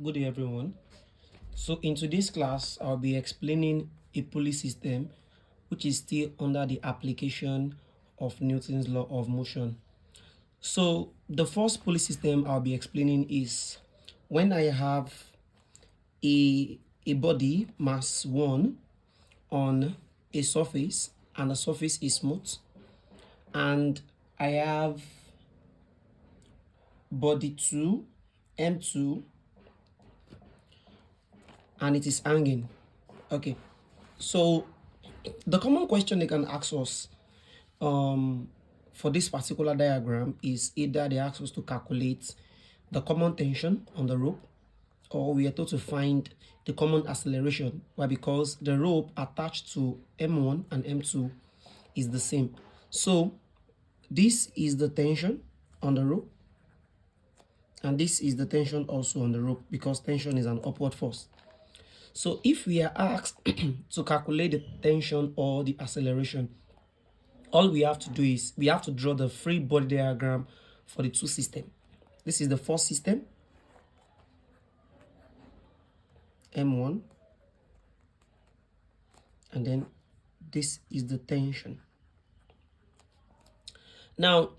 Good day, everyone. So, in today's class, I'll be explaining a pulley system which is still under the application of Newton's law of motion. So, the first pulley system I'll be explaining is when I have a body mass 1 on a surface and the surface is smooth, and I have body 2, M2, and it is hanging. Okay, so the common question they can ask us for this particular diagram is either they ask us to calculate the common tension on the rope, or we are told to find the common acceleration. Why? Because the rope attached to M1 and M2 is the same. So this is the tension on the rope, and this is the tension also on the rope, because tension is an upward force. So if we are asked to calculate the tension or the acceleration, all we have to do is we have to draw the free body diagram for the two systems. This is the first system, M1, and then this is the tension. Now,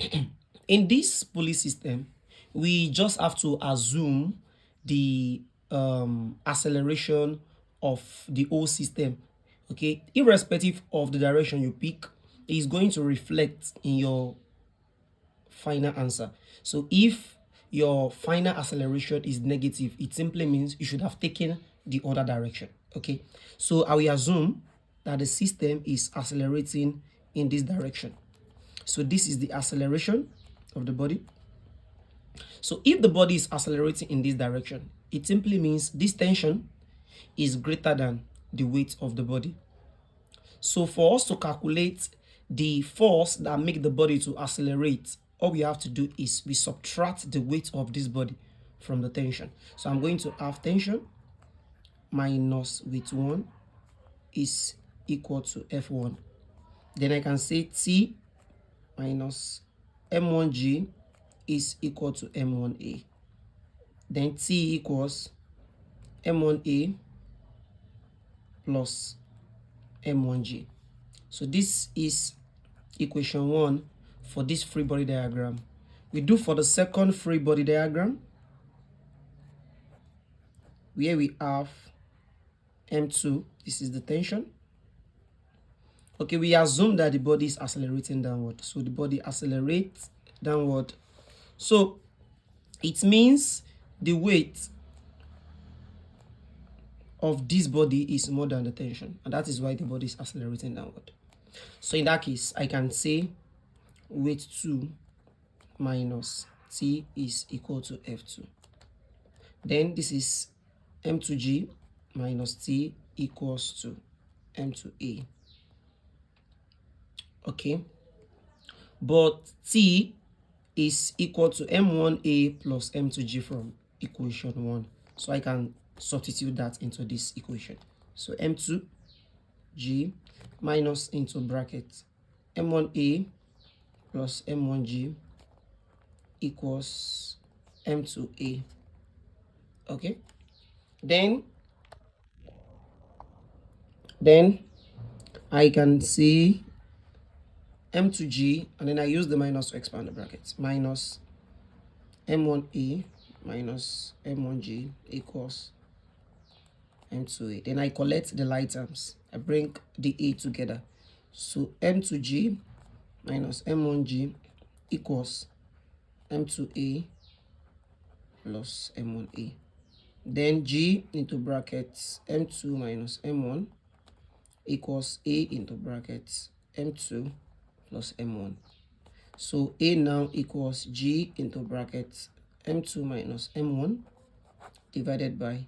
in this pulley system, we just have to assume the acceleration of the whole system. Okay, irrespective of the direction you pick, is going to reflect in your final answer. So if your final acceleration is negative, it simply means you should have taken the other direction. Okay, so I will assume that the system is accelerating in this direction. So this is the acceleration of the body. So if the body is accelerating in this direction, it simply means this tension is greater than the weight of the body. So for us to calculate the force that make the body to accelerate, all we have to do is we subtract the weight of this body from the tension. So I'm going to have tension minus weight 1 is equal to F1. Then I can say T minus M1G is equal to M1A. Then T equals M1A plus M1G. So this is equation 1 for this free body diagram. We do for the second free body diagram, where we have M2. This is the tension. Okay, we assume that the body is accelerating downward. So the body accelerates downward. So it means the weight of this body is more than the tension, and that is why the body is accelerating downward. So in that case, I can say weight 2 minus T is equal to F2. Then this is M2G minus T equals to M2A. Okay, but T is equal to M1A plus M2G from equation 1. So I can substitute that into this equation. So M2G minus into bracket M1A plus M1G equals M2A. Okay, then I can see M2G, and then I use the minus to expand the brackets. Minus M1A minus M1G equals M2A. Then I collect the like terms. I bring the A together. So M2G minus M1G equals M2A plus M1A. Then G into brackets M2 minus M1 equals A into brackets M2 plus M1. So A now equals G into brackets M2 minus M1 divided by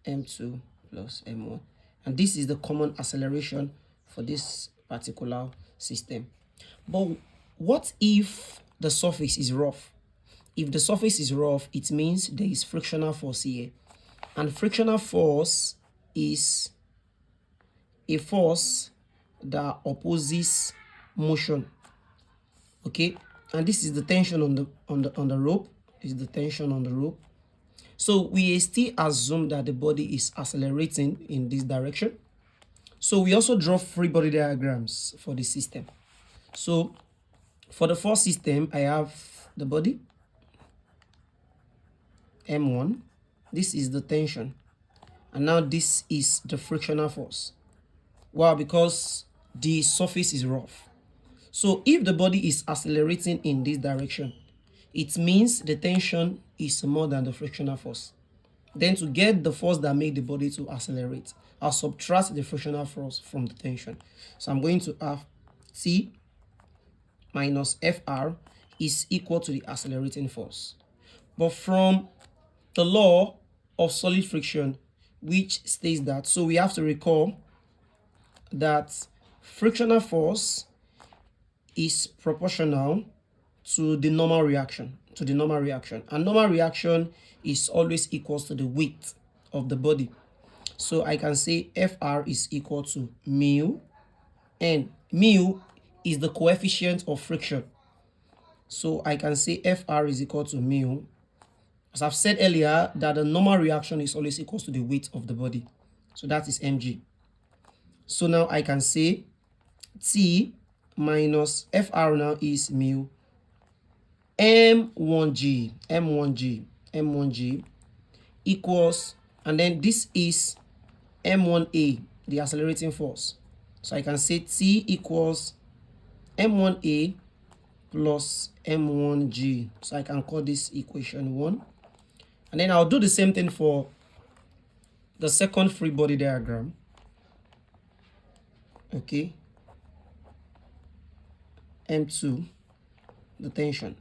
M2 plus M1. And this is the common acceleration for this particular system. But what if the surface is rough? If the surface is rough, it means there is frictional force here. And frictional force is a force that opposes motion. Okay, and this is the tension on the rope. Is the tension on the rope. So we still assume that the body is accelerating in this direction. So we also draw free body diagrams for the system. So for the first system, I have the body, M1. This is the tension. And now this is the frictional force. Wow, because the surface is rough. So if the body is accelerating in this direction, it means the tension is more than the frictional force. Then to get the force that made the body to accelerate, I'll subtract the frictional force from the tension. So I'm going to have T minus Fr is equal to the accelerating force. But from the law of solid friction, which states that, so we have to recall that frictional force is proportional to the normal reaction, and normal reaction is always equals to the weight of the body. So I can say Fr is equal to mu, and mu is the coefficient of friction. So I can say Fr is equal to mu. As I've said earlier, that the normal reaction is always equals to the weight of the body. So that is mg. So now I can say T minus Fr now is mu m1g equals, and then this is m1a, the accelerating force. So I can say T equals m1a plus m1g. So I can call this equation 1. And then I'll do the same thing for the second free body diagram. Okay. M2, the tension,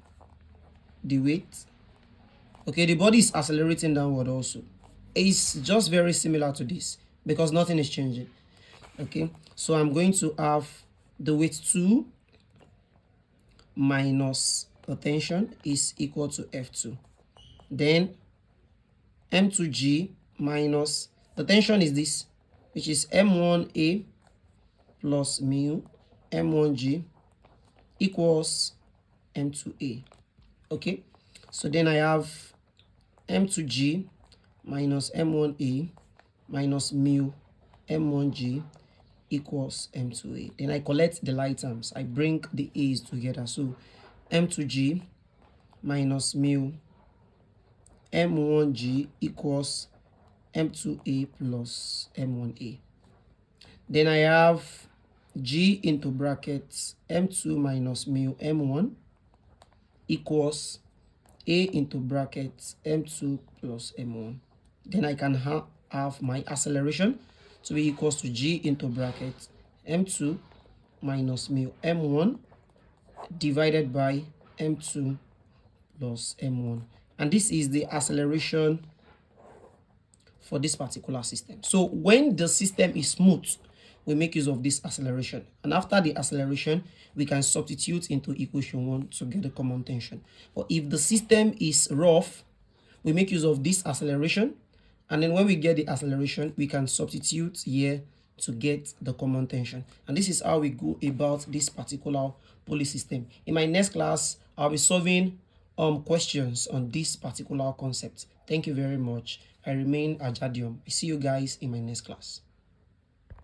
the weight. Okay, the body is accelerating downward also. It's just very similar to this because nothing is changing. Okay, so I'm going to have the weight 2 minus the tension is equal to F2. Then M2G minus the tension is this, which is M1A plus mu M1G equals M2A. Okay, so then I have M2G minus M1A minus mu M1G equals M2A. Then I collect the like terms. I bring the A's together. So M2G minus mu M1G equals M2A plus M1A. Then I have G into brackets M2 minus mu M1 equals A into brackets M2 plus M1. Then I can have my acceleration to be equals to G into brackets M2 minus mu M1 divided by M2 plus M1. And this is the acceleration for this particular system. So when the system is smooth, we make use of this acceleration. And after the acceleration, we can substitute into equation 1 to get the common tension. But if the system is rough, we make use of this acceleration. And then when we get the acceleration, we can substitute here to get the common tension. And this is how we go about this particular Pulley system. In my next class, I'll be solving questions on this particular concept. Thank you very much. I remain Ajadium. See you guys in my next class.